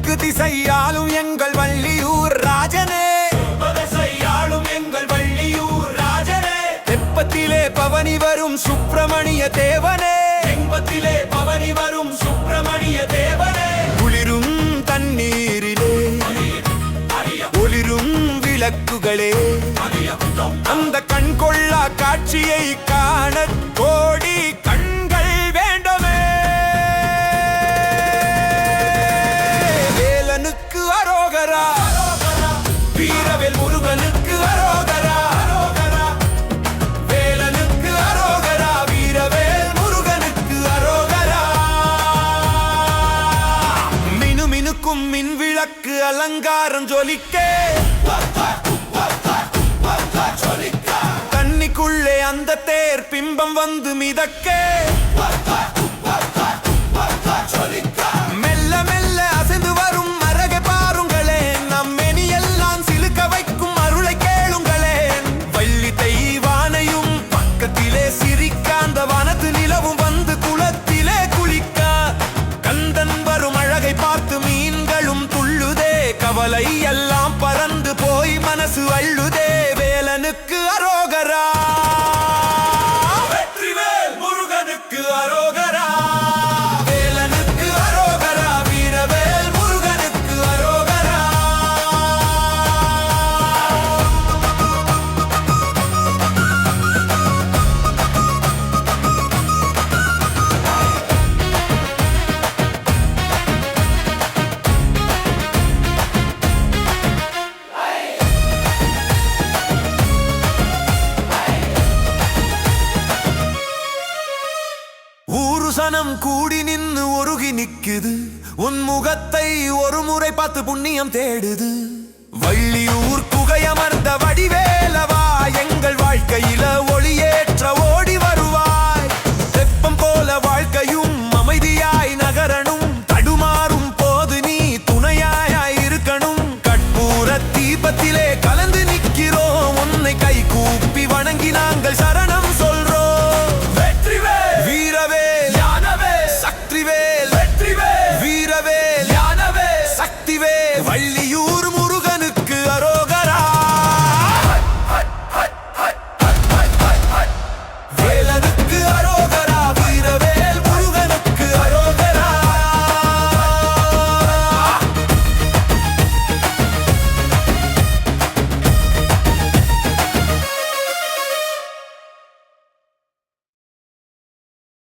தெற்கு திசையாலும் எங்கள் வள்ளியூர் ராஜனே, எங்கள் வள்ளியூர் ராஜனே. தெப்பத்திலே பவனி வரும் சுப்பிரமணிய தேவனே, தெப்பத்திலே பவனி வரும் சுப்பிரமணிய தேவனே. குளிரும் தண்ணீரிலே ஒளிரும் விளக்குகளே, அந்த கண்கொள்ளா காட்சியை காண கோடி கண்கள் வேண்டுமே. வேலனுக்கு அரோகரா, வீரவேல் முருகனுக்கு அரோகரா. வேலனுக்கு அரோகரா, வீரவேல் முருகனுக்கு அரோகரா. மினுமினுக்கும் மின் விளக்கு அலங்காரம் ஜொலிக்க, தண்ணிக்குள்ளே அந்த தேர் பிம்பம் வந்து மிதக்க, மெல்ல மெல்ல அசைந்து வரும் மரகை பாருங்களே, நம் மெனியெல்லாம் சிலுக்க வைக்கும் அருளை கேளுங்களேன். வள்ளி தெய்வானையும் பக்கத்திலே சிரிக்க, அந்த வனத்து நிலவும் வந்து குளத்திலே குளிக்க, கந்தன் வரும் அழகை பார்த்து மீன்களும் துள்ளுதே, கவலை எல்லாம் பறந்து போய் மனசு அள்ளுதே. வேலனுக்கு அரோகரா, வெற்றிவேல் முருகனுக்கு அரோகரா. வேலனுக்கு அரோகரா, வீரவேல் முருகனுக்கு அரோகரா. ஊருசனம் கூடி நின்னு ஒருகி நிக்குது, உன் முகத்தை ஒரு முறை பார்த்து புண்ணியம் தேடுது. வள்ளியூர் குகையமர்ந்த வடிவேலவா, எங்கள் வாழ்க்கையில